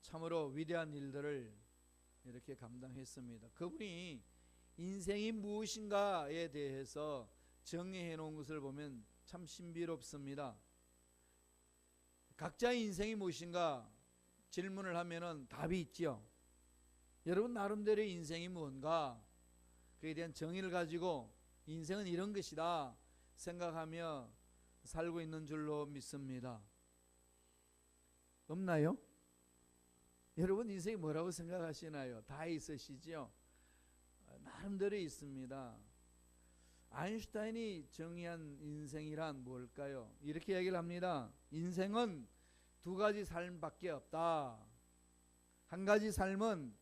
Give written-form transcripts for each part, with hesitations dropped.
참으로 위대한 일들을 이렇게 감당했습니다. 그분이 인생이 무엇인가에 대해서 정의해 놓은 것을 보면 참 신비롭습니다. 각자의 인생이 무엇인가 질문을 하면은 답이 있지요. 여러분 나름대로의 인생이 무언가 그에 대한 정의를 가지고 인생은 이런 것이다 생각하며 살고 있는 줄로 믿습니다. 없나요? 여러분 인생이 뭐라고 생각하시나요? 다 있으시죠? 나름대로 있습니다. 아인슈타인이 정의한 인생이란 뭘까요? 이렇게 얘기를 합니다. 인생은 두 가지 삶밖에 없다. 한 가지 삶은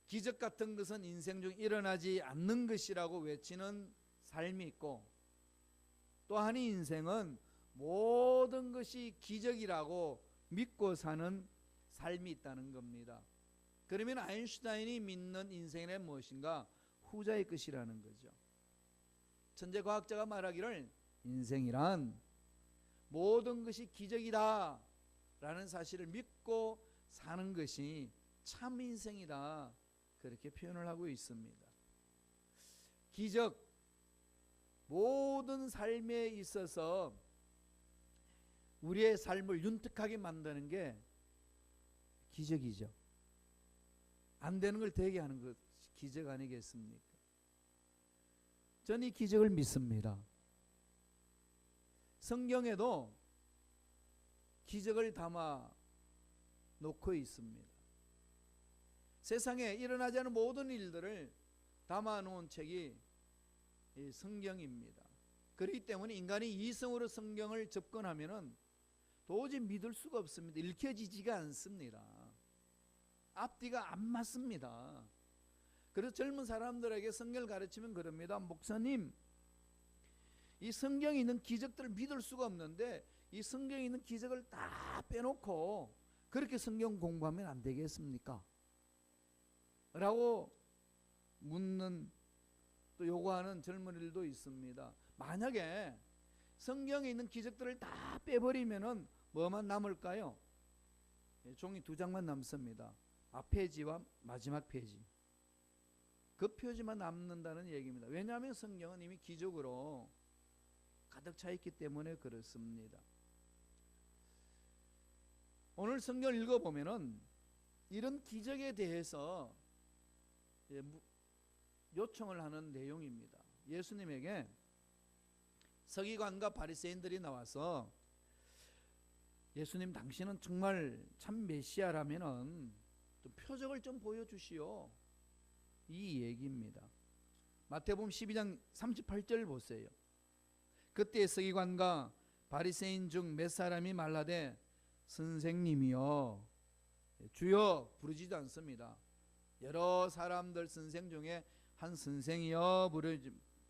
기적 같은 것은 인생 중 일어나지 않는 것이라고 외치는 삶이 있고, 또 한 인생은 모든 것이 기적이라고 믿고 사는 삶이 있다는 겁니다. 그러면 아인슈타인이 믿는 인생은 무엇인가? 후자의 것이라는 거죠. 천재 과학자가 말하기를 인생이란 모든 것이 기적이다 라는 사실을 믿고 사는 것이 참 인생이다, 그렇게 표현을 하고 있습니다. 기적, 모든 삶에 있어서 우리의 삶을 윤택하게 만드는 게 기적이죠. 안 되는 걸 되게 하는 것 기적 아니겠습니까? 저는 이 기적을 믿습니다. 성경에도 기적을 담아 놓고 있습니다. 세상에 일어나지 않은 모든 일들을 담아 놓은 책이 이 성경입니다. 그렇기 때문에 인간이 이성으로 성경을 접근하면은 도저히 믿을 수가 없습니다. 읽혀지지가 않습니다. 앞뒤가 안 맞습니다. 그래서 젊은 사람들에게 성경을 가르치면 그럽니다. 목사님, 이 성경에 있는 기적들을 믿을 수가 없는데 이 성경에 있는 기적을 다 빼놓고 그렇게 성경 공부하면 안 되겠습니까? 라고 묻는, 또 요구하는 젊은이들도 있습니다. 만약에 성경에 있는 기적들을 다 빼버리면은 뭐만 남을까요? 종이 2장만 남습니다. 앞페이지와 마지막 페이지. 그 표지만 남는다는 얘기입니다. 왜냐하면 성경은 이미 기적으로 가득 차 있기 때문에 그렇습니다. 오늘 성경을 읽어보면은 이런 기적에 대해서 요청을 하는 내용입니다. 예수님에게 서기관과 바리새인들이 나와서 예수님, 당신은 정말 참 메시아라면은 좀 표적을 좀 보여주시오, 이 얘기입니다. 마태복음 12장 38절 보세요. 그때 서기관과 바리새인 중 몇 사람이 말하되 선생님이여, 주여 부르지도 않습니다. 여러 사람들 선생 중에 한 선생이여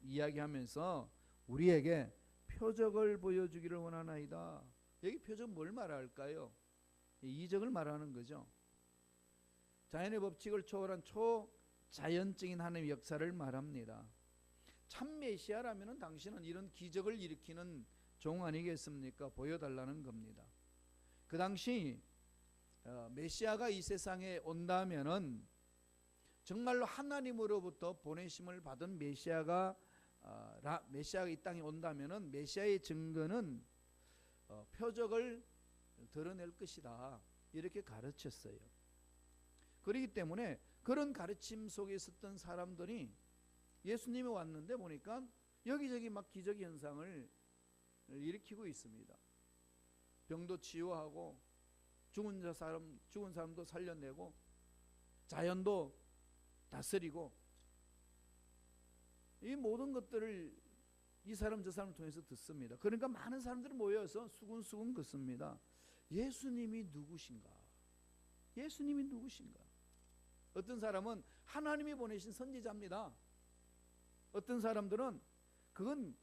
이야기하면서 우리에게 표적을 보여주기를 원하나이다. 여기 표적 뭘 말할까요? 이적을 말하는 거죠. 자연의 법칙을 초월한 초자연적인 하나님의 역사를 말합니다. 참 메시아라면 당신은 이런 기적을 일으키는 종 아니겠습니까? 보여달라는 겁니다. 그 당시 메시아가 이 세상에 온다면은 정말로 하나님으로부터 보내심을 받은 메시아가 이 땅에 온다면은 메시아의 증거는 표적을 드러낼 것이다, 이렇게 가르쳤어요. 그렇기 때문에 그런 가르침 속에 있었던 사람들이 예수님이 왔는데 보니까 여기저기 막 기적 현상을 일으키고 있습니다. 병도 치유하고 죽은 사람도 살려내고 자연도 다스리고, 이 모든 것들을 이 사람 저 사람을 통해서 듣습니다. 그러니까 많은 사람들이 모여서 수군수군 긋습니다. 예수님이 누구신가? 예수님이 누구신가? 어떤 사람은 하나님이 보내신 선지자입니다. 어떤 사람들은 그건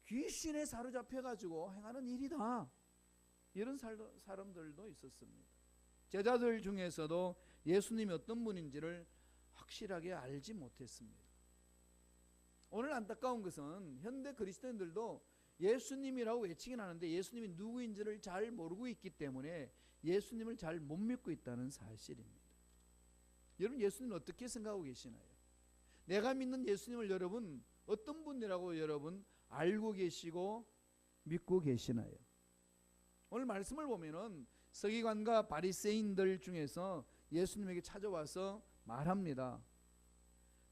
귀신에 사로잡혀가지고 행하는 일이다, 이런 사람들도 있었습니다. 제자들 중에서도 예수님이 어떤 분인지를 확실하게 알지 못했습니다. 오늘 안타까운 것은 현대 그리스도인들도 예수님이라고 외치긴 하는데 예수님이 누구인지를 잘 모르고 있기 때문에 예수님을 잘 못 믿고 있다는 사실입니다. 여러분, 예수님은 어떻게 생각하고 계시나요? 내가 믿는 예수님을 여러분 어떤 분이라고 여러분 알고 계시고 믿고 계시나요? 오늘 말씀을 보면은 서기관과 바리새인들 중에서 예수님에게 찾아와서 말합니다.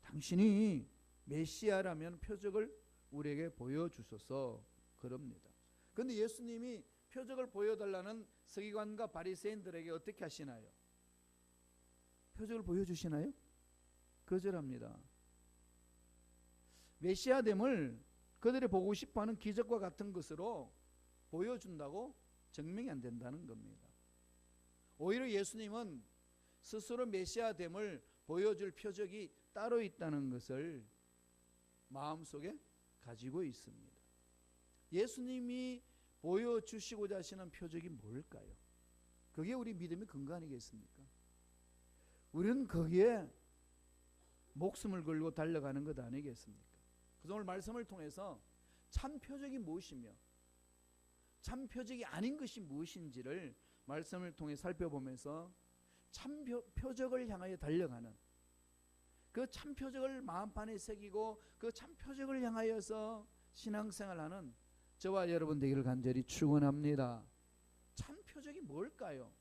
당신이 메시아라면 표적을 우리에게 보여주소서, 그럽니다. 그런데 예수님이 표적을 보여달라는 서기관과 바리새인들에게 어떻게 하시나요? 표적을 보여주시나요? 거절합니다. 메시아됨을 그들이 보고 싶어하는 기적과 같은 것으로 보여준다고 증명이 안 된다는 겁니다. 오히려 예수님은 스스로 메시아됨을 보여줄 표적이 따로 있다는 것을 마음속에 가지고 있습니다. 예수님이 보여주시고자 하시는 표적이 뭘까요? 그게 우리 믿음의 근거 아니겠습니까? 우리는 거기에 목숨을 걸고 달려가는 것 아니겠습니까? 그래서 오늘 말씀을 통해서 참 표적이 무엇이며 참 표적이 아닌 것이 무엇인지를 말씀을 통해 살펴보면서 참 표적을 향하여 달려가는, 그 참 표적을 마음판에 새기고 그 참 표적을 향하여서 신앙생활하는 저와 여러분 되기를 간절히 축원합니다. 참 표적이 뭘까요?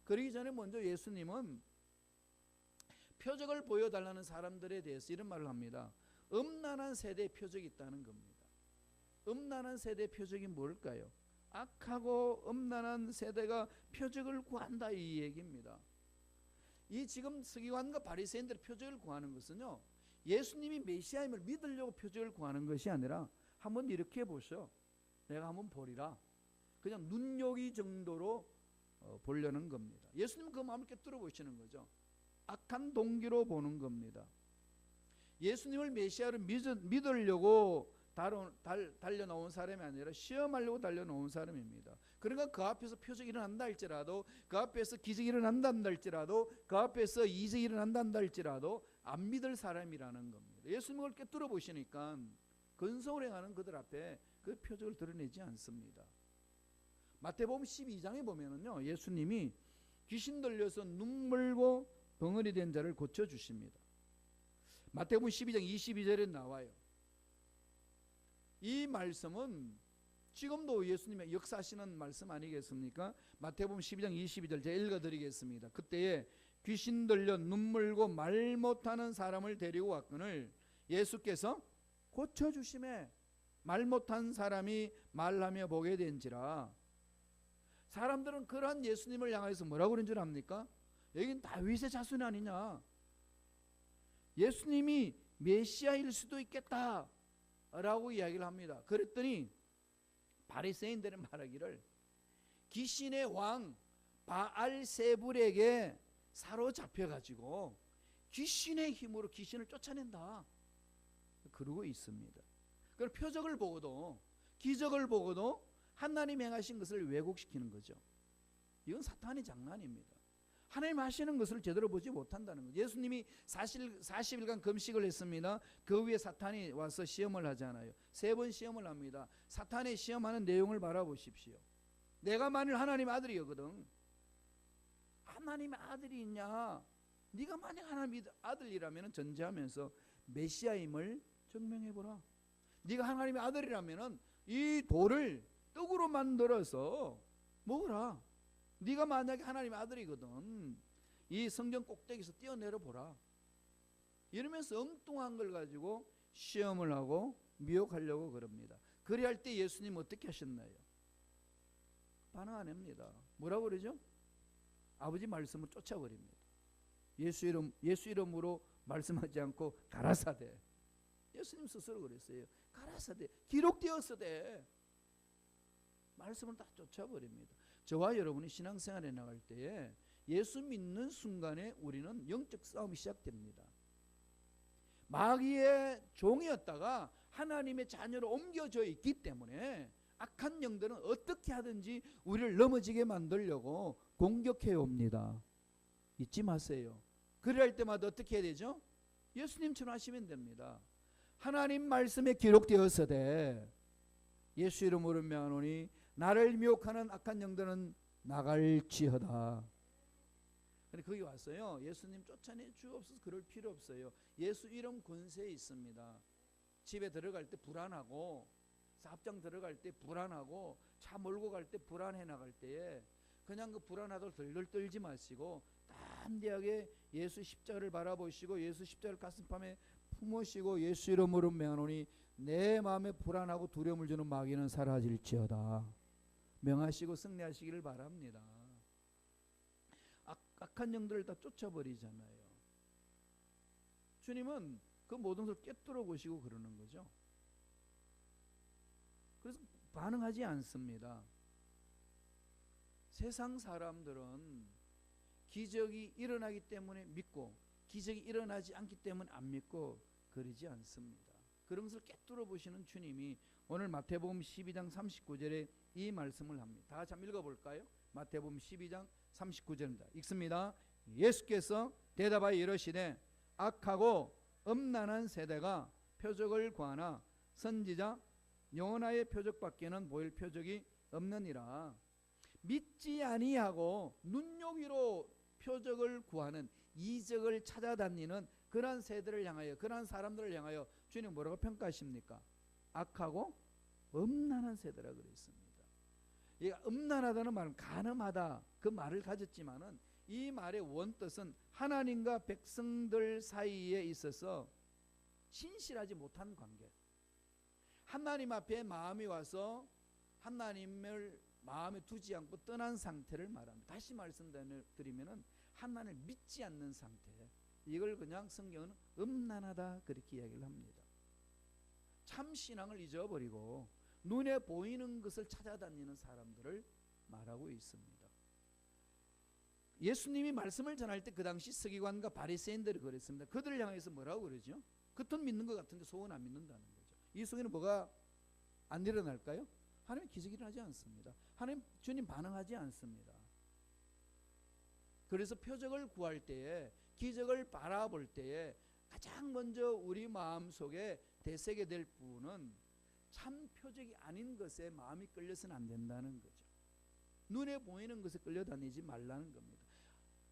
그러기 전에 먼저 예수님은 표적을 보여달라는 사람들에 대해서 이런 말을 합니다. 음란한 세대의 표적이 있다는 겁니다. 음란한 세대의 표적이 뭘까요? 악하고 음란한 세대가 표적을 구한다, 이 얘기입니다. 이 지금 서기관과 바리새인들의 표적을 구하는 것은요, 예수님이 메시아임을 믿으려고 표적을 구하는 것이 아니라 한번 이렇게 보셔, 내가 한번 보리라, 그냥 눈요기 정도로 보려는 겁니다. 예수님은 그 마음을 깨뜨려 보시는 거죠. 악한 동기로 보는 겁니다. 예수님을 메시아로 믿으려고 달려나온 사람이 아니라 시험하려고 달려나온 사람입니다. 그러니까 그 앞에서 표적이 일어난다 할지라도, 그 앞에서 기적이 일어난다 할지라도, 그 앞에서 이적이 일어난다 할지라도 안 믿을 사람이라는 겁니다. 예수님을 깨뜨려 보시니까 근성을 행하는 그들 앞에 그 표적을 드러내지 않습니다. 마태복음 12장에 보면은요, 예수님이 귀신 들려서 눈물고 벙어리 된 자를 고쳐주십니다. 마태복음 12장 22절에 나와요. 이 말씀은 지금도 예수님의 역사하시는 말씀 아니겠습니까? 마태복음 12장 22절 제가 읽어드리겠습니다. 그때에 귀신 들려 눈물고 말 못하는 사람을 데리고 왔거늘 예수께서 고쳐주심에 말 못한 사람이 말하며 보게 된지라. 사람들은 그러한 예수님을 향해서 뭐라고 그런 줄 압니까? 여긴 다윗의 자손이 아니냐, 예수님이 메시아일 수도 있겠다 라고 이야기를 합니다. 그랬더니 바리새인들은 말하기를 귀신의 왕 바알세불에게 사로잡혀 가지고 귀신의 힘으로 귀신을 쫓아낸다 그러고 있습니다. 그럼 표적을 보고도 기적을 보고도 하나님 행하신 것을 왜곡시키는 거죠. 이건 사탄의 장난입니다. 하나님 하시는 것을 제대로 보지 못한다는 거죠. 예수님이 40일간 금식을 했습니다. 그 위에 사탄이 와서 시험을 하잖아요. 3번 시험을 합니다. 사탄의 시험하는 내용을 바라보십시오. 내가 만일 하나님 아들이거든, 하나님의 아들이 있냐, 네가 만약 하나님의 아들이라면 전제하면서 메시아임을 증명해보라. 네가 하나님의 아들이라면 이 돌을 떡으로 만들어서 먹어라. 네가 만약에 하나님의 아들이거든 이 성전 꼭대기에서 뛰어내려 보라. 이러면서 엉뚱한 걸 가지고 시험을 하고 미혹하려고 그럽니다. 그리할 때 예수님 어떻게 하셨나요? 반응 안 합니다. 뭐라고 그러죠? 아버지 말씀을 쫓아버립니다. 예수 이름으로 말씀하지 않고 가라사대. 예수님 스스로 그랬어요. 가라사대, 기록되었으되. 말씀을 다 쫓아버립니다. 저와 여러분이 신앙생활에 나갈 때에 예수 믿는 순간에 우리는 영적 싸움이 시작됩니다. 마귀의 종이었다가 하나님의 자녀로 옮겨져 있기 때문에 악한 영들은 어떻게 하든지 우리를 넘어지게 만들려고 공격해 옵니다. 잊지 마세요. 그럴 때마다 어떻게 해야 되죠? 예수님처럼 하시면 됩니다. 하나님 말씀에 기록되었으되 예수 이름으로 명하노니 나를 미혹하는 악한 영들은 나갈지어다. 근데 거기 왔어요. 예수님 쫓아내 주옵소서. 그럴 필요 없어요. 예수 이름 권세에 있습니다. 집에 들어갈 때 불안하고, 사업장 들어갈 때 불안하고, 차 몰고 갈 때 불안해 나갈 때에 그냥 그 불안하도록 덜덜 떨지 마시고 담대하게 예수 십자가를 바라보시고 예수 십자가를 가슴팍에 품으시고 예수 이름으로 명하노니 내 마음에 불안하고 두려움을 주는 마귀는 사라질지어다. 명하시고 승리하시기를 바랍니다. 악한 영들을 다 쫓아버리잖아요. 주님은 그 모든 것을 꿰뚫어 보시고 그러는 거죠. 그래서 반응하지 않습니다. 세상 사람들은 기적이 일어나기 때문에 믿고 기적이 일어나지 않기 때문에 안 믿고 그러지 않습니다. 그런 것을 꿰뚫어 보시는 주님이 오늘 마태복음 12장 39절에 이 말씀을 합니다. 다 같이 한번 읽어볼까요? 마태복음 12장 39절입니다. 읽습니다. 예수께서 대답하여 이르시되 악하고 음란한 세대가 표적을 구하나 선지자 요나의 표적밖에는 보일 표적이 없느니라. 믿지 아니하고 눈요기로 표적을 구하는, 이적을 찾아다니는 그러한 세대를 향하여, 그러한 사람들을 향하여 주님 뭐라고 평가하십니까? 악하고 음란한 세대라 그랬습니다. 이 음란하다는 말은 가늠하다 그 말을 가졌지만은 이 말의 원뜻은 하나님과 백성들 사이에 있어서 신실하지 못한 관계, 하나님 앞에 마음이 와서 하나님을 마음에 두지 않고 떠난 상태를 말합니다. 다시 말씀드리면은 하나님을 믿지 않는 상태, 이걸 그냥 성경은 음란하다 그렇게 이야기를 합니다. 참 신앙을 잊어버리고 눈에 보이는 것을 찾아다니는 사람들을 말하고 있습니다. 예수님이 말씀을 전할 때 그 당시 서기관과 바리새인들이 그랬습니다. 그들을 향해서 뭐라고 그러죠? 겉은 믿는 것 같은데 속은 안 믿는다는 거죠. 이 속에는 뭐가 안 일어날까요? 하나님 기적이 일어나지 않습니다. 하나님 주님 반응하지 않습니다. 그래서 표적을 구할 때에, 기적을 바라볼 때에 가장 먼저 우리 마음속에 대세게 될 부분은 참 표적이 아닌 것에 마음이 끌려서는 안 된다는 거죠. 눈에 보이는 것에 끌려다니지 말라는 겁니다.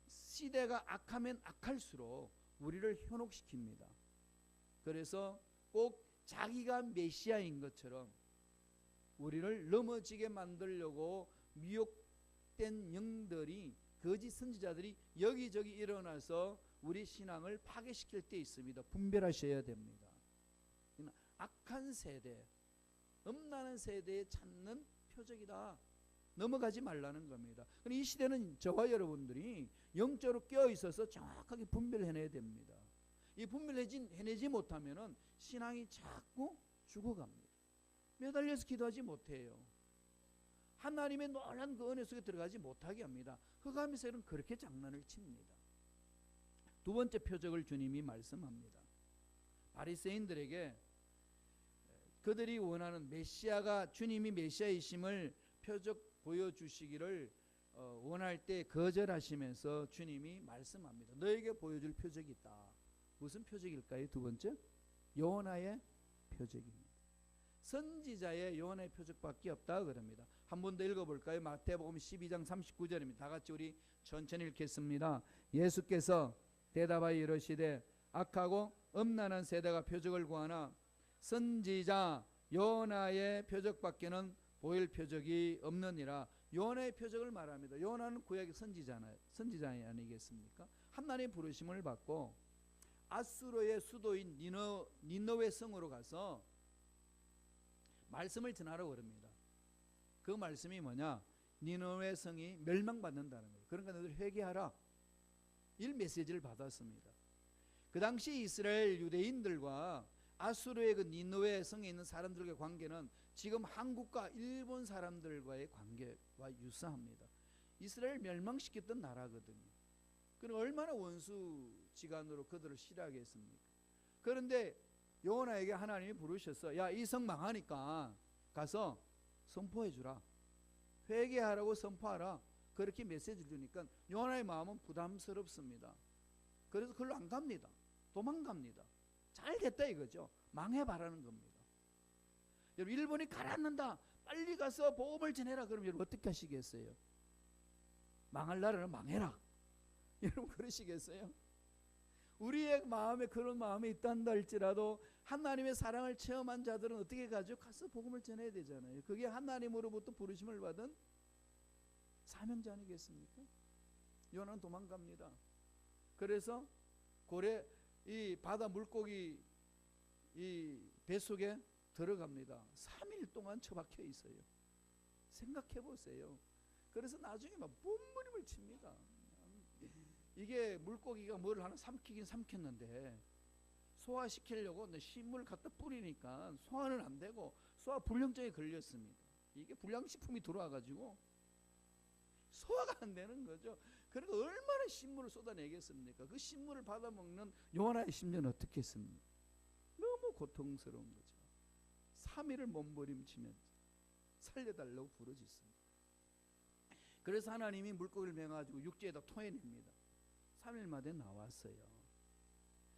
시대가 악하면 악할수록 우리를 현혹시킵니다. 그래서 꼭 자기가 메시아인 것처럼 우리를 넘어지게 만들려고 미혹된 영들이, 거짓 선지자들이 여기저기 일어나서 우리 신앙을 파괴시킬 때 있습니다. 분별하셔야 됩니다. 악한 세대, 음란한 세대에 찾는 표적이다. 넘어가지 말라는 겁니다. 이 시대는 저와 여러분들이 영적으로 깨어 있어서 정확하게 분별해내야 됩니다. 이 분별해내지 못하면은 신앙이 자꾸 죽어갑니다. 매달려서 기도하지 못해요. 하나님의 놀란 그 은혜 속에 들어가지 못하게 합니다. 흑암에서는 그렇게 장난을 칩니다. 두 번째 표적을 주님이 말씀합니다. 바리새인들에게 그들이 원하는 메시아가, 주님이 메시아이심을 표적 보여주시기를 원할 때 거절하시면서 주님이 말씀합니다. 너에게 보여줄 표적이 있다. 무슨 표적일까요? 두 번째, 요나의 표적입니다. 선지자의 요나의 표적밖에 없다 그럽니다. 한 번 더 읽어볼까요? 마태복음 12장 39절입니다. 다 같이 우리 천천히 읽겠습니다. 예수께서 대답하여 이르시되 악하고 음란한 세대가 표적을 구하나 선지자 요나의 표적밖에는 보일 표적이 없느니라. 요나의 표적을 말합니다. 요나는 구약의 선지자 아니겠습니까? 하나님의 부르심을 받고 아수르의 수도인 니느웨 성으로 가서 말씀을 전하라고 그럽니다. 그 말씀이 뭐냐? 니느웨 성이 멸망받는다는 거예요. 그러니까 너희들 회개하라. 이 메시지를 받았습니다. 그 당시 이스라엘 유대인들과 아수르의 그 니느웨 성에 있는 사람들과의 관계는 지금 한국과 일본 사람들과의 관계와 유사합니다. 이스라엘 멸망시켰던 나라거든요. 그럼 얼마나 원수지간으로 그들을 싫어하게 했습니까? 그런데 요나에게 하나님이 부르셔서 야, 이 성 망하니까 가서 선포해 주라. 회개하라고 선포하라. 그렇게 메시지를 주니까 요나의 마음은 부담스럽습니다. 그래서 그걸로 안 갑니다. 도망갑니다. 잘 됐다 이거죠. 망해봐라는 겁니다. 여러분 일본이 가라앉는다, 빨리 가서 복음을 전해라. 그럼 여러분 어떻게 하시겠어요? 망할 나라는 망해라. 여러분 그러시겠어요? 우리의 마음에 그런 마음이 있단다 할지라도 하나님의 사랑을 체험한 자들은 어떻게 가죠? 가서 복음을 전해야 되잖아요. 그게 하나님으로부터 부르심을 받은 사명자 아니겠습니까? 요나는 도망갑니다. 그래서 고래, 이 바다 물고기 이 뱃속에 들어갑니다. 3일 동안 처박혀 있어요. 생각해 보세요. 그래서 나중에 막 몸부림을 칩니다. 이게 물고기가 뭘 하나 삼키긴 삼켰는데 소화시키려고 식물을 갖다 뿌리니까 소화는 안 되고 소화 불량증에 걸렸습니다. 이게 불량식품이 들어와가지고 소화가 안 되는 거죠. 그러니까 얼마나 신물을 쏟아내겠습니까? 그 신물을 받아먹는 요나의 심정은 어떻겠습니까? 너무 고통스러운 거죠. 3일을 몸부림치면서 살려달라고 부르짖습니다. 그래서 하나님이 물고기를 맹아가지고 육지에다 토해냅니다. 3일 만에 나왔어요.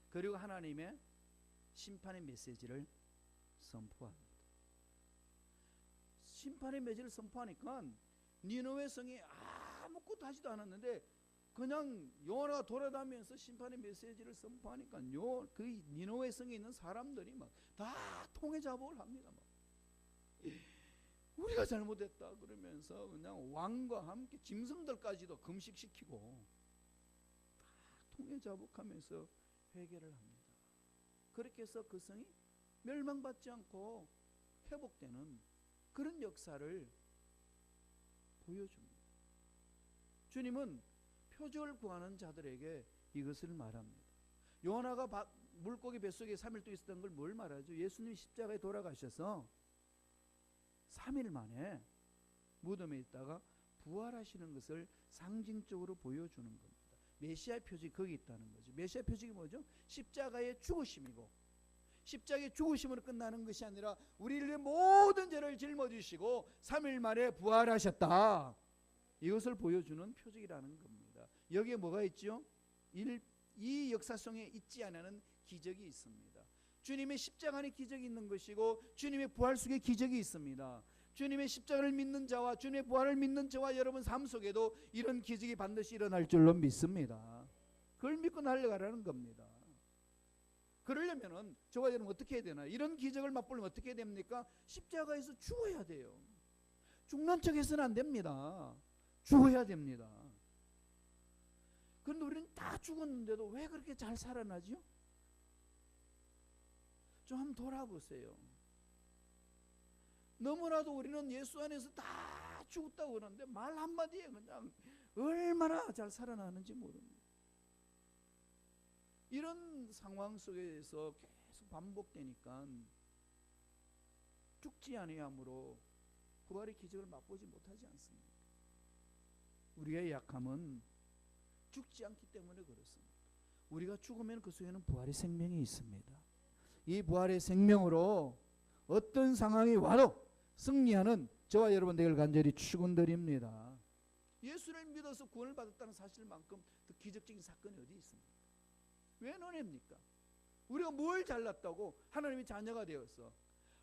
그리고 하나님의 심판의 메시지를 선포합니다. 심판의 메시지를 선포하니까 니느웨 성이 아무것도 하지도 않았는데 그냥 요나가 돌아다니면서 심판의 메시지를 선포하니까 그 니느웨 성에 있는 사람들이 막 다 통회자복을 합니다. 막. 우리가 잘못했다 그러면서 그냥 왕과 함께 짐승들까지도 금식시키고 다 통회자복하면서 회개를 합니다. 그렇게 해서 그 성이 멸망받지 않고 회복되는 그런 역사를 보여줍니다. 주님은 표적을 구하는 자들에게 이것을 말합니다. 요나가 물고기 뱃속에 3일 동안 있었던 걸 뭘 말하죠? 예수님이 십자가에 돌아가셔서 3일 만에 무덤에 있다가 부활하시는 것을 상징적으로 보여주는 겁니다. 메시아의 표적이 거기 있다는 거죠. 메시아의 표적이 뭐죠? 십자가의 죽으심이고, 십자가의 죽으심으로 끝나는 것이 아니라 우리의 모든 죄를 짊어지시고 3일 만에 부활하셨다. 이것을 보여주는 표적이라는 겁니다. 여기에 뭐가 있죠? 이 역사 속에 있지 않은 기적이 있습니다. 주님의 십자가 안에 기적이 있는 것이고 주님의 부활 속에 기적이 있습니다. 주님의 십자가를 믿는 자와 주님의 부활을 믿는 저와 여러분 삶 속에도 이런 기적이 반드시 일어날 줄로 믿습니다. 그걸 믿고 날아가라는 겁니다. 그러려면은 저와 여러분 어떻게 해야 되나? 이런 기적을 맛보려면 어떻게 해야 됩니까? 십자가에서 죽어야 돼요. 죽는 척 해서는 안 됩니다. 죽어야 됩니다. 그런데 우리는 다 죽었는데도 왜 그렇게 잘 살아나죠? 좀 한번 돌아보세요. 너무나도 우리는 예수 안에서 다 죽었다고 그러는데 말 한마디에 그냥 얼마나 잘 살아나는지 모릅니다. 이런 상황 속에서 계속 반복되니까 죽지 아니함으로 부활의 기적을 맛보지 못하지 않습니까? 우리의 약함은 죽지 않기 때문에 그렇습니다. 우리가 죽으면 그 속에는 부활의 생명이 있습니다. 이 부활의 생명으로 어떤 상황이 와도 승리하는 저와 여러분 되길 간절히 축원드립니다. 예수를 믿어서 구원을 받았다는 사실만큼 더 기적적인 사건이 어디 있습니까? 왜 논합니까? 우리가 뭘 잘났다고 하나님의 자녀가 되어서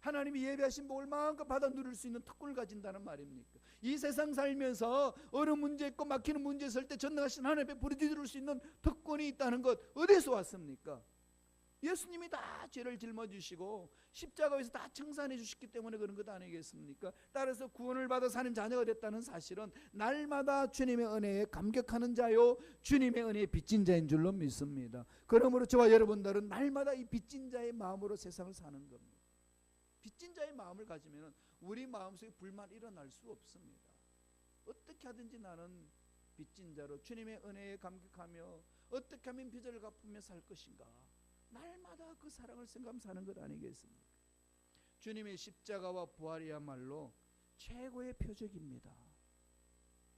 하나님이 예배하신 복을 마음껏 받아 누릴 수 있는 특권을 가진다는 말입니까? 이 세상 살면서 어느 문제 있고 막히는 문제 있을 때 전능하신 하나님 앞에 부르짖을 수 있는 특권이 있다는 것 어디서 왔습니까? 예수님이 다 죄를 짊어지시고 십자가에서 다 청산해 주셨기 때문에 그런 것 아니겠습니까? 따라서 구원을 받아 사는 자녀가 됐다는 사실은 날마다 주님의 은혜에 감격하는 자요 주님의 은혜에 빚진 자인 줄로 믿습니다. 그러므로 저와 여러분들은 날마다 이 빚진 자의 마음으로 세상을 사는 겁니다. 빚진 자의 마음을 가지면 우리 마음속에 불만 일어날 수 없습니다. 어떻게 하든지 나는 빚진 자로 주님의 은혜에 감격하며 어떻게 하면 빚을 갚으며 살 것인가, 날마다 그 사랑을 생각하며 사는 것 아니겠습니까? 주님의 십자가와 부활이야말로 최고의 표적입니다.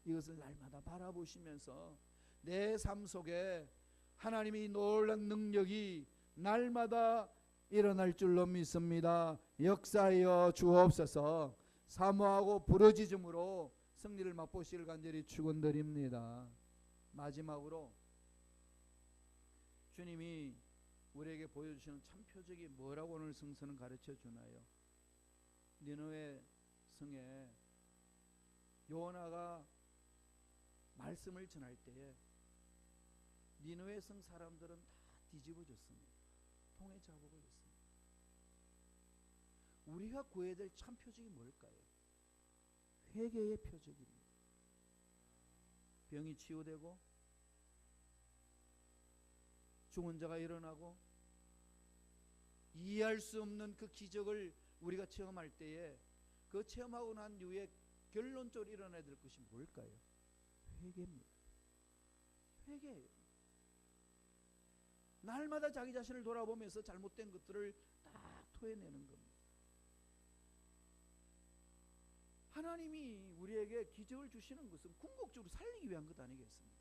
이것을 날마다 바라보시면서 내 삶 속에 하나님의 놀라운 능력이 날마다 일어날 줄로 믿습니다. 역사하여 주옵소서. 사모하고 부르짖음으로 승리를 맛보시길 간절히 축원드립니다. 마지막으로 주님이 우리에게 보여주시는 참 표적이 뭐라고 오늘 성서는 가르쳐 주나요? 니느웨 성에 요나가 말씀을 전할 때에 니느웨 성 사람들은 다 뒤집어졌습니다. 통에 자복을 했습니다. 우리가 구해야 될 참 표적이 뭘까요? 회개의 표적입니다. 병이 치유되고 죽은 자가 일어나고 이해할 수 없는 그 기적을 우리가 체험할 때에 그 체험하고 난 이후에 결론적으로 일어나야 될 것이 뭘까요? 회개입니다. 회개예요. 날마다 자기 자신을 돌아보면서 잘못된 것들을 딱 토해내는 겁니다. 하나님이 우리에게 기적을 주시는 것은 궁극적으로 살리기 위한 것 아니겠습니까?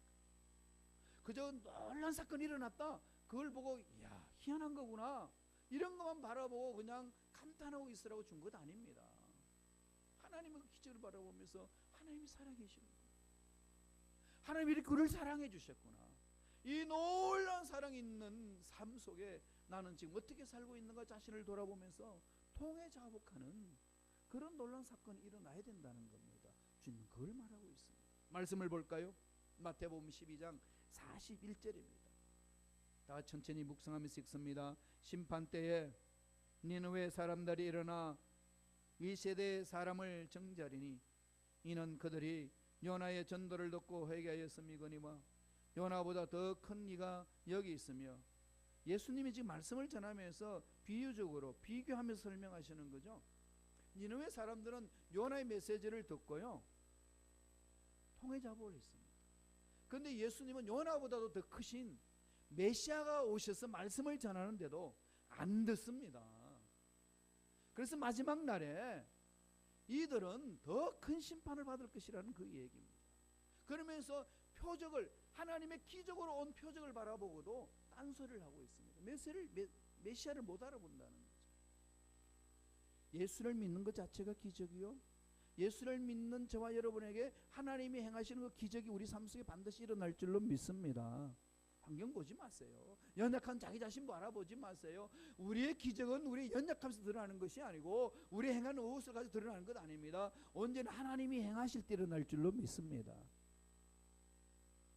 그저 놀란 사건이 일어났다, 그걸 보고 야 희한한 거구나 이런 것만 바라보고 그냥 감탄하고 있으라고 준 것 아닙니다. 하나님의 그 기적을 바라보면서 하나님이 살아계시는 거예요. 하나님이 그를 사랑해 주셨구나. 이 놀라운 사랑이 있는 삶 속에 나는 지금 어떻게 살고 있는가 자신을 돌아보면서 통해 자복하는 그런 놀라운 사건이 일어나야 된다는 겁니다. 주님 그걸 말하고 있습니다. 말씀을 볼까요? 마태복음 12장 41절입니다. 다 천천히 묵상하면서 읽습니다. 심판 때에 니느웨 사람들이 일어나 이 세대의 사람을 정죄하리니 이는 그들이 요나의 전도를 듣고 회개하였음이거니와 요나보다 더 큰 이가 여기 있으며, 예수님이 지금 말씀을 전하면서 비유적으로 비교하면서 설명하시는 거죠. 니느웨 사람들은 요나의 메시지를 듣고요 통해 자복을 했습니다. 그런데 예수님은 요나보다도 더 크신 메시아가 오셔서 말씀을 전하는데도 안 듣습니다. 그래서 마지막 날에 이들은 더 큰 심판을 받을 것이라는 그 얘기입니다. 그러면서 표적을, 하나님의 기적으로 온 표적을 바라보고도 딴소리를 하고 있습니다. 메시아를 못 알아본다는 거죠. 예수를 믿는 것 자체가 기적이요, 예수를 믿는 저와 여러분에게 하나님이 행하시는 그 기적이 우리 삶 속에 반드시 일어날 줄로 믿습니다. 환경 보지 마세요. 연약한 자기 자신 바라보지 마세요. 우리의 기적은 우리의 연약함에서 드러나는 것이 아니고 우리 행하는 의것을 가지고 드러나는 것 아닙니다. 언제나 하나님이 행하실 때 일어날 줄로 믿습니다.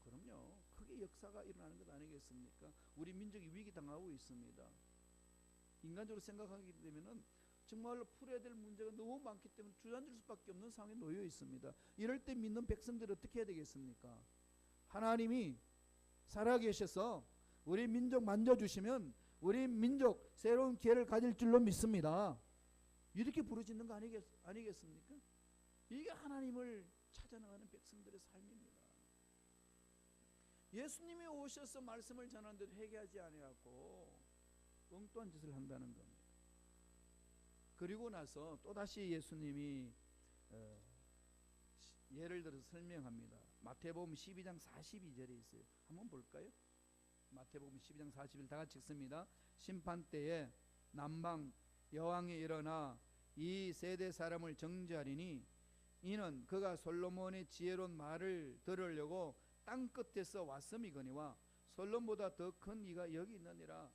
그럼요, 크게 역사가 일어나는 것 아니겠습니까? 우리 민족이 위기당하고 있습니다. 인간적으로 생각하게 되면은 정말로 풀어야 될 문제가 너무 많기 때문에 주저앉을 수밖에 없는 상황에 놓여 있습니다. 이럴 때 믿는 백성들이 어떻게 해야 되겠습니까? 하나님이 살아계셔서 우리 민족 만져주시면 우리 민족 새로운 기회를 가질 줄로 믿습니다. 이렇게 부르짖는 거 아니겠습니까? 이게 하나님을 찾아나가는 백성들의 삶입니다. 예수님이 오셔서 말씀을 전하는데도 회개하지 아니하고 엉뚱한 짓을 한다는 겁니다. 그리고 나서 또다시 예수님이 예를 들어서 설명합니다. 마태복음 12장 42절에 있어요. 한번 볼까요? 마태복음 12장 41절 다 같이 읽습니다. 심판 때에 남방 여왕이 일어나 이 세대 사람을 정죄하리니 이는 그가 솔로몬의 지혜로운 말을 들으려고 땅 끝에서 왔음이거니와 솔로몬보다 더 큰 이가 여기 있느니라.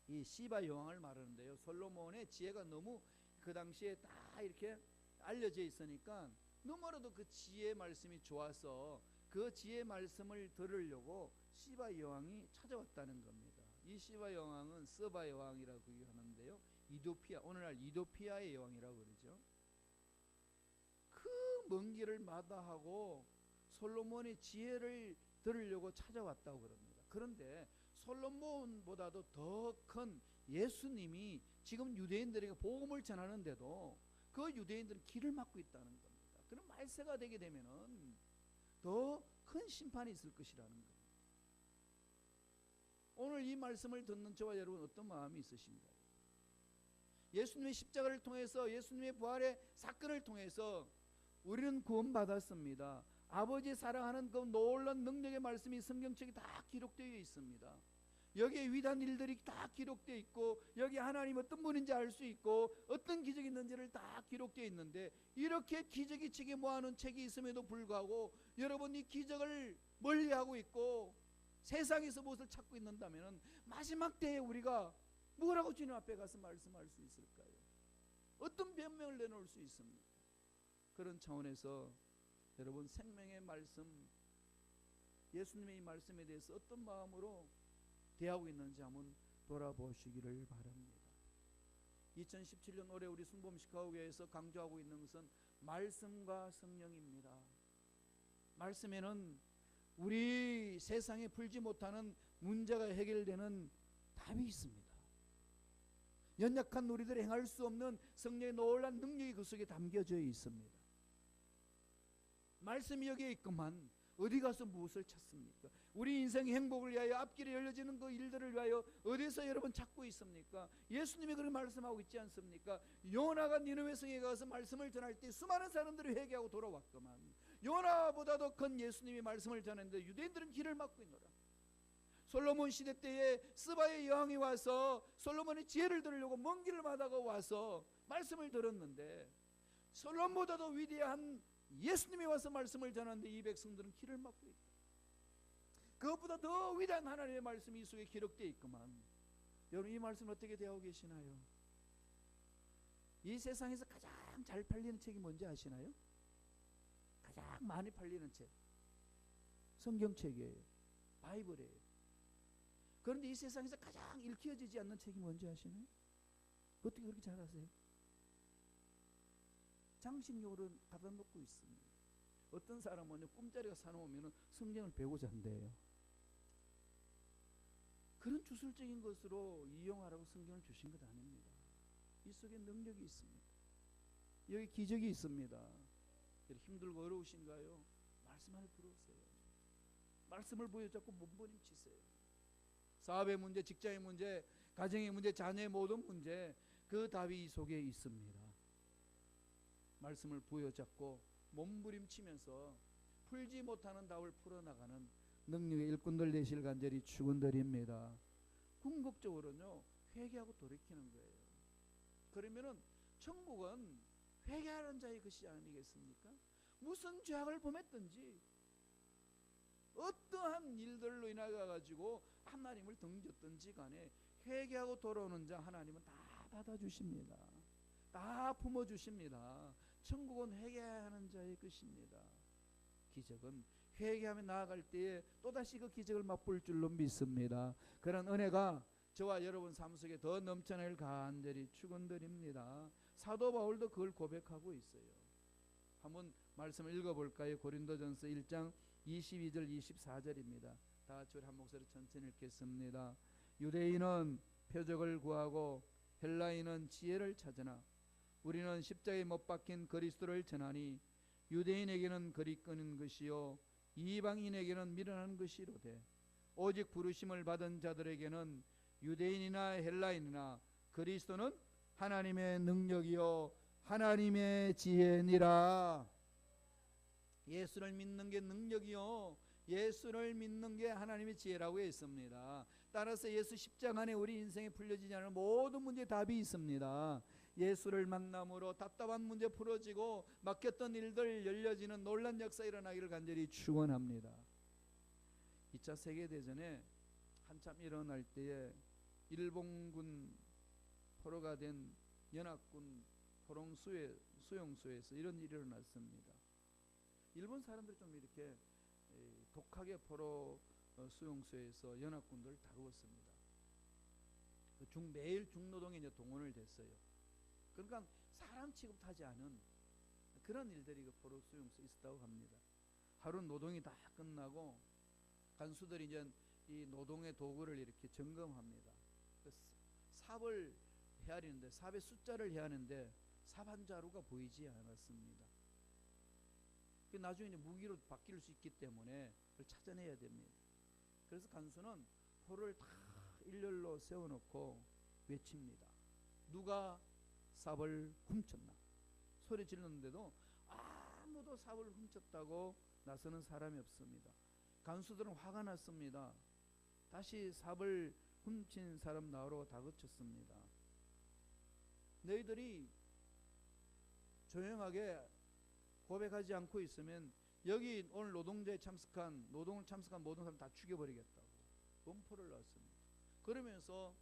이 시바 여왕을 말하는데요, 솔로몬의 지혜가 너무 그 당시에 다 이렇게 알려져 있으니까 너무나도 그 지혜의 말씀이 좋아서 그 지혜의 말씀을 들으려고 시바 여왕이 찾아왔다는 겁니다. 이 시바 여왕은 서바 여왕이라고 하는데요, 이도피아, 오늘날 이도피아의 여왕이라고 그러죠. 그 먼 길을 마다하고 솔로몬의 지혜를 들으려고 찾아왔다고 그럽니다. 그런데 솔로몬보다도 더 큰 예수님이 지금 유대인들에게 복음을 전하는데도 그 유대인들은 길을 막고 있다는 겁니다. 그럼 말세가 되게 되면은 더 큰 심판이 있을 것이라는 겁니다. 오늘 이 말씀을 듣는 저와 여러분 어떤 마음이 있으신가요? 예수님의 십자가를 통해서, 예수님의 부활의 사건을 통해서 우리는 구원받았습니다. 아버지 사랑하는 그 놀라운 능력의 말씀이 성경책에 다 기록되어 있습니다. 여기에 위대한 일들이 다 기록되어 있고 여기 하나님 어떤 분인지 알 수 있고 어떤 기적이 있는지를 다 기록되어 있는데, 이렇게 기적이 책에 모아놓은 책이 있음에도 불구하고 여러분이 기적을 멀리하고 있고 세상에서 무엇을 찾고 있는다면 마지막 때에 우리가 뭐라고 주님 앞에 가서 말씀할 수 있을까요? 어떤 변명을 내놓을 수 있습니까? 그런 차원에서 여러분 생명의 말씀, 예수님의 이 말씀에 대해서 어떤 마음으로 대하고 있는지 한번 돌아보시기를 바랍니다. 2017년 올해 우리 순복음 시카고교회에서 강조하고 있는 것은 말씀과 성령입니다. 말씀에는 우리 세상에 풀지 못하는 문제가 해결되는 답이 있습니다. 연약한 우리들이 행할 수 없는 성령의 놀라운 능력이 그 속에 담겨져 있습니다. 말씀이 여기에 있구만 어디 가서 무엇을 찾습니까? 우리 인생의 행복을 위하여 앞길에 열려지는 그 일들을 위하여 어디서 여러분 찾고 있습니까? 예수님이 그런 말씀하고 있지 않습니까? 요나가 니느웨 성에 가서 말씀을 전할 때 수많은 사람들이 회개하고 돌아왔구만. 요나보다도 큰 예수님이 말씀을 전했는데 유대인들은 길을 막고 있노라. 솔로몬 시대 때에 스바의 여왕이 와서 솔로몬의 지혜를 들으려고 먼 길을 마다가 와서 말씀을 들었는데 솔로몬보다도 위대한 예수님이 와서 말씀을 전하는데 이 백성들은 길을 막고 있다. 그것보다 더 위대한 하나님의 말씀이 이 속에 기록되어 있구만. 여러분 이 말씀 어떻게 대하고 계시나요? 이 세상에서 가장 잘 팔리는 책이 뭔지 아시나요? 가장 많이 팔리는 책 성경책이에요. 바이블이에요. 그런데 이 세상에서 가장 읽혀지지 않는 책이 뭔지 아시나요? 어떻게 그렇게 잘 아세요? 장식용으로 갖다 놓고 있습니다. 어떤 사람은 꿈자리가 사놓으면 성경을 배우고 잔대요. 그런 주술적인 것으로 이용하라고 성경을 주신 것 아닙니다. 이 속에 능력이 있습니다. 여기 기적이 있습니다. 힘들고 어려우신가요? 말씀 안에 들어오세요. 말씀을 보여잡고 몸부림치세요. 사업의 문제, 직장의 문제, 가정의 문제, 자녀의 모든 문제 그 답이 이 속에 있습니다. 말씀을 부여잡고 몸부림치면서 풀지 못하는 답을 풀어나가는 능력의 일꾼들 되실 간절히 축원드립니다. 궁극적으로는요 회개하고 돌이키는 거예요. 그러면은 천국은 회개하는 자의 것이 아니겠습니까? 무슨 죄악을 범했든지 어떠한 일들로 인하여 가지고 하나님을 등졌든지 간에 회개하고 돌아오는 자 하나님은 다 받아주십니다. 다 품어주십니다. 천국은 회개하는 자의 것입니다. 기적은 회개하며 나아갈 때에 또다시 그 기적을 맛볼 줄로 믿습니다. 그런 은혜가 저와 여러분 삶 속에 더 넘쳐날 간절히 축원드립니다. 사도 바울도 그걸 고백하고 있어요. 한번 말씀을 읽어볼까요? 고린도전서 1장 22절 24절입니다. 다 같이 한 목소리 천천히 읽겠습니다. 유대인은 표적을 구하고 헬라인은 지혜를 찾으나 우리는 십자가에 못 박힌 그리스도를 전하니 유대인에게는 거리끄는 것이요 이방인에게는 미련한 것이로되 오직 부르심을 받은 자들에게는 유대인이나 헬라인이나 그리스도는 하나님의 능력이요 하나님의 지혜니라. 예수를 믿는 게 능력이요 예수를 믿는 게 하나님의 지혜라고 했습니다. 따라서 예수 십자가 안에 우리 인생에 풀려지지 않은 모든 문제에 답이 있습니다. 예수를 만남으로 답답한 문제 풀어지고 막혔던 일들 열려지는 놀란 역사 일어나기를 간절히 축원합니다. 2차 세계대전에 한참 일어날 때에 일본군 포로가 된 연합군 포롱 수용소에서 이런 일이 일어났습니다. 일본 사람들이 좀 이렇게 독하게 포로 수용소에서 연합군들을 다루었습니다. 매일 중노동에 이제 동원을 됐어요. 그러니까 사람 취급하지 않은 그런 일들이 그 포로 수용소에 있었다고 합니다. 하루 노동이 다 끝나고 간수들이 이제 이 노동의 도구를 이렇게 점검합니다. 삽을 헤아리는데 삽의 숫자를 헤아리는데 삽 한 자루가 보이지 않았습니다. 나중에 이제 무기로 바뀔 수 있기 때문에 그걸 찾아내야 됩니다. 그래서 간수는 포를 다 일렬로 세워놓고 외칩니다. 누가 삽을 훔쳤나? 소리 질렀는데도 아무도 삽을 훔쳤다고 나서는 사람이 없습니다. 간수들은 화가 났습니다. 다시 삽을 훔친 사람 나오라고 다그쳤습니다. 너희들이 조용하게 고백하지 않고 있으면 여기 오늘 노동을 참석한 모든 사람 다 죽여버리겠다고 엄포를 놨습니다. 그러면서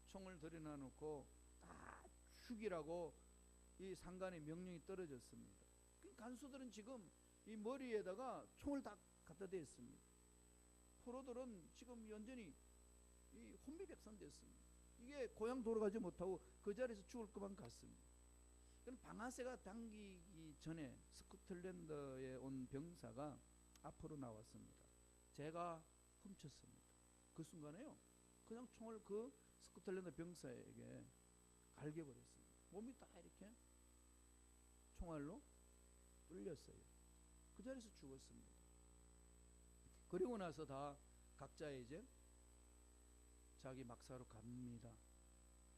총을 들여놔놓고 다 죽이라고 이 상관의 명령이 떨어졌습니다. 간수들은 지금 이 머리에다가 총을 다 갖다 댔습니다. 포로들은 지금 완전히 이 혼비백산됐습니다. 이게 고향 돌아가지 못하고 그 자리에서 죽을 것만 같습니다. 그럼 방아쇠가 당기기 전에 스코틀랜드에 온 병사가 앞으로 나왔습니다. 제가 훔쳤습니다. 그 순간에요, 그냥 총을 그 스코틀랜드 병사에게 갈겨버렸습니다. 몸이 다 이렇게 총알로 뚫렸어요. 그 자리에서 죽었습니다. 그리고 나서 다 각자 이제 자기 막사로 갑니다.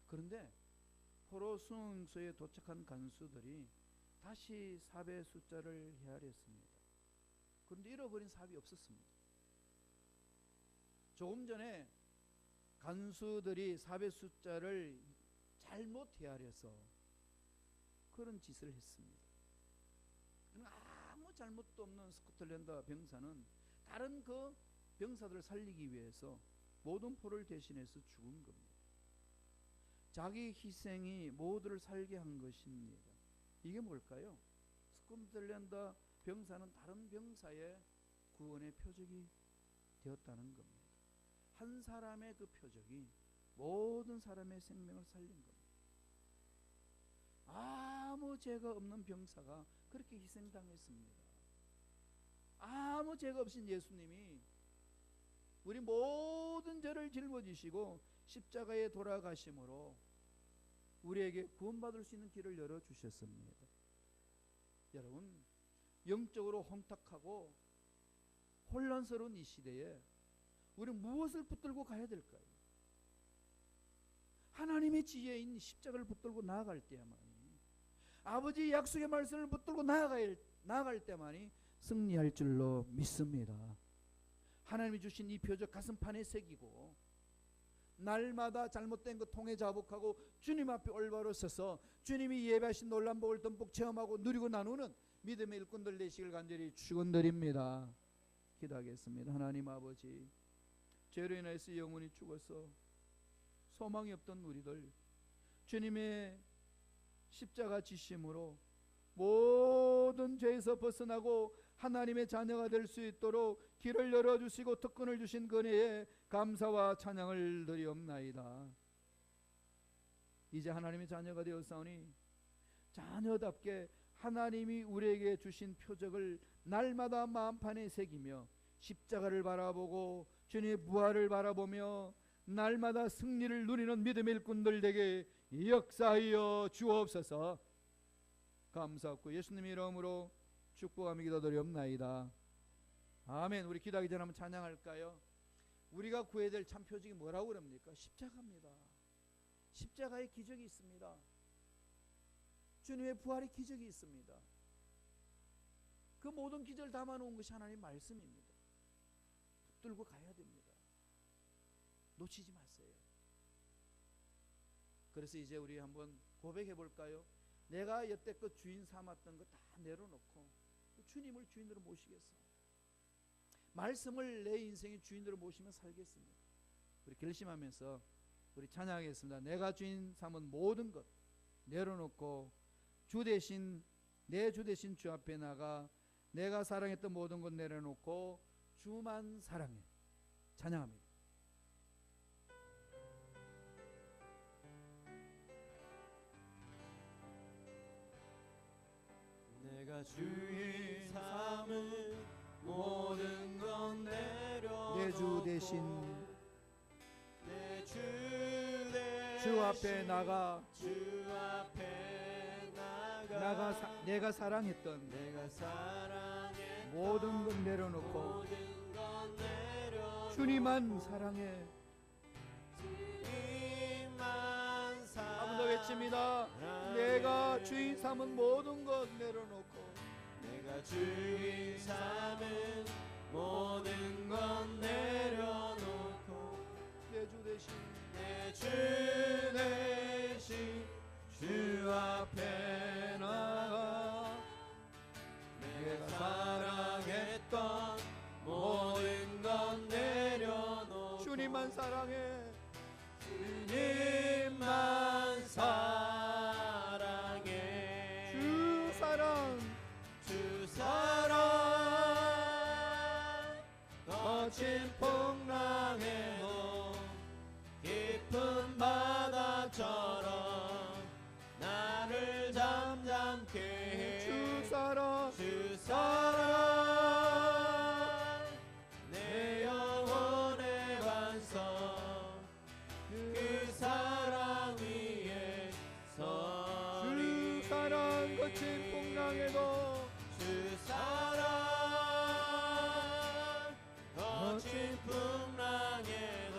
그런데 포로 수용소에 도착한 간수들이 다시 삽의 숫자를 헤아렸습니다. 그런데 잃어버린 삽이 없었습니다. 조금 전에 간수들이 삽의 숫자를 잘못 헤아려서 그런 짓을 했습니다. 아무 잘못도 없는 스코틀랜드 병사는 다른 그 병사들을 살리기 위해서 모든 포로를 대신해서 죽은 겁니다. 자기 희생이 모두를 살게 한 것입니다. 이게 뭘까요? 스코틀랜드 병사는 다른 병사의 구원의 표적이 되었다는 겁니다. 한 사람의 그 표적이 모든 사람의 생명을 살린 겁니다. 아무 죄가 없는 병사가 그렇게 희생당했습니다. 아무 죄가 없인 예수님이 우리 모든 죄를 짊어지시고 십자가에 돌아가심으로 우리에게 구원받을 수 있는 길을 열어주셨습니다. 여러분, 영적으로 혼탁하고 혼란스러운 이 시대에 우리는 무엇을 붙들고 가야 될까요? 하나님의 지혜인 십자가를 붙들고 나아갈 때야만이, 아버지의 약속의 말씀을 붙들고 나아갈 때만이 승리할 줄로 믿습니다. 하나님이 주신 이 표적 가슴판에 새기고 날마다 잘못된 것 통해 자복하고 주님 앞에 올바로 서서 주님이 예배하신 놀란 복을 듬뿍 체험하고 누리고 나누는 믿음의 일꾼들 되시길 간절히 축원드립니다. 기도하겠습니다. 하나님 아버지, 죄로 인해서 영혼이 죽어서 소망이 없던 우리들, 주님의 십자가 지심으로 모든 죄에서 벗어나고 하나님의 자녀가 될 수 있도록 길을 열어주시고 특권을 주신 은혜에 감사와 찬양을 드리옵나이다. 이제 하나님의 자녀가 되었사오니 자녀답게 하나님이 우리에게 주신 표적을 날마다 마음판에 새기며 십자가를 바라보고 주님의 부활을 바라보며 날마다 승리를 누리는 믿음의 일꾼들 되게 역사하여 주옵소서. 감사하고 예수님의 이름으로 축복하며 기도드리옵나이다. 아멘. 우리 기도하기 전에 한번 찬양할까요? 우리가 구해야 될 참 표적이 뭐라고 그럽니까? 십자가입니다. 십자가의 기적이 있습니다. 주님의 부활의 기적이 있습니다. 그 모든 기적을 담아놓은 것이 하나님의 말씀입니다. 붙들고 가야 됩니다. 놓치지 마세요. 그래서 이제 우리 한번 고백해 볼까요? 내가 여태껏 주인 삼았던 거 다 내려놓고 주님을 주인으로 모시겠어. 말씀을 내 인생의 주인으로 모시며 살겠습니다. 우리 결심하면서 우리 찬양하겠습니다. 내가 주인 삼은 모든 것 내려놓고 주 대신 내 주 대신 주 앞에 나가 내가 사랑했던 모든 것 내려놓고 주만 사랑해. 찬양합니다. 내가 주인 삼은 모든 것 내려놓고 내 주 대신 내 주 대신 주 앞에 나가 주 앞에 나가 내가 사랑했던 모든 것 내려놓고 모든 것 내려놓고 주님만 사랑해. 주님만 사랑해. 한 번 더 외칩니다. 내가 주인 삼은 모든 것 내려놓고 내가 주인 삼은 모든 것 내려놓고 내 주 대신 내 주 대신 주 앞에 나가 내가 사랑했던 모든 것 내려놓고 주님만 사랑해. 주님만 사랑해. 거친 풍랑에도 깊은 바다처럼 나를 잠잠케 해. 주 사랑 주 사랑 내 영혼의 반석 그 사랑 위에 서리. 주 사랑 거친 풍랑에도 주 사랑 거친 풍랑에도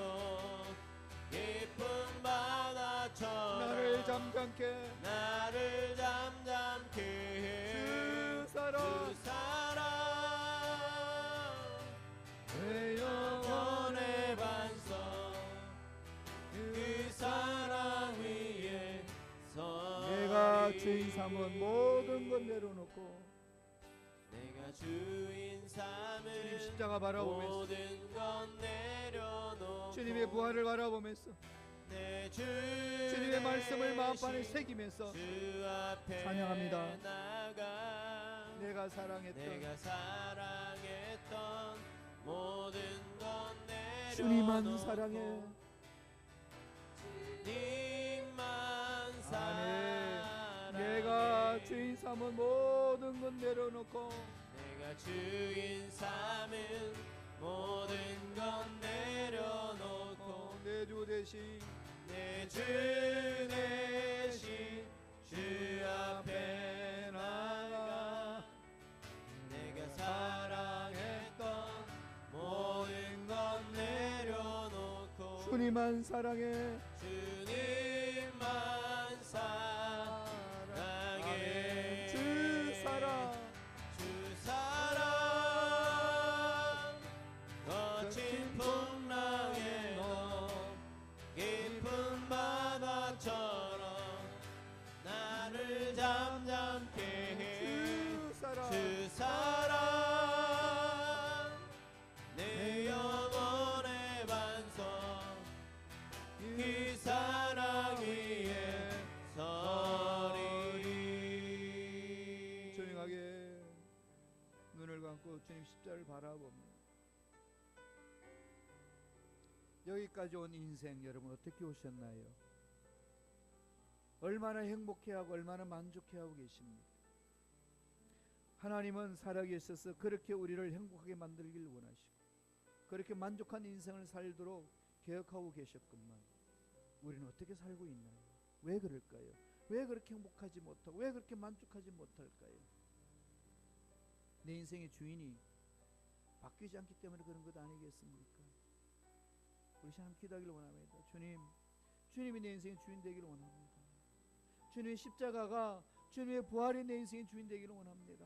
깊은 바다처럼 나를 잠잠케 나를 잠잠케 해. 주 사랑 주 사랑 내 영혼의 반석 그 사랑 위에 서리. 내가 주인 삼은 모든 걸 내려놓고 내가 주인 주님 삼은 십자가 바라보면서 모든 건 내려놓고 주님의 부활을 바라보면서 내 주님의 말씀을 마음판에 새기면서 주 앞에 찬양합니다. 나가 내가 사랑했던 내가 사랑했던 모든 건 내려놓고 주님만 사랑해. 주님만 사랑해. 내가 주인 삼은 모든 건 내려놓고 내가 주인 삼은 모든 건 내려놓고 내 주 대신 내 주 대신 주 앞에 나가 내가 사랑했던 모든 건 내려놓고 주님만 사랑해. 주님만 사랑해. 주 사랑 주 사랑 거친 풍랑에도 깊은 바다처럼 나를 잠잠케 해. 주 사랑 주 사랑 내 영혼의 반석 그 사랑 위에 서리. 조용하게 눈을 감고 주님 십자를 바라봅니다. 여기까지 온 인생 여러분 어떻게 오셨나요? 얼마나 행복해하고 얼마나 만족해하고 계십니까? 하나님은 살아계셔서 그렇게 우리를 행복하게 만들길 원하시고 그렇게 만족한 인생을 살도록 계획하고 계셨건만 우리는 어떻게 살고 있나요? 왜 그럴까요? 왜 그렇게 행복하지 못하고 왜 그렇게 만족하지 못할까요? 내 인생의 주인이 바뀌지 않기 때문에 그런 것 아니겠습니까? 우리 하나님 기도하기를 원합니다. 주님이 내 인생의 주인 되기를 원합니다. 주님의 십자가가 주님의 부활이 내 인생의 주인 되기를 원합니다.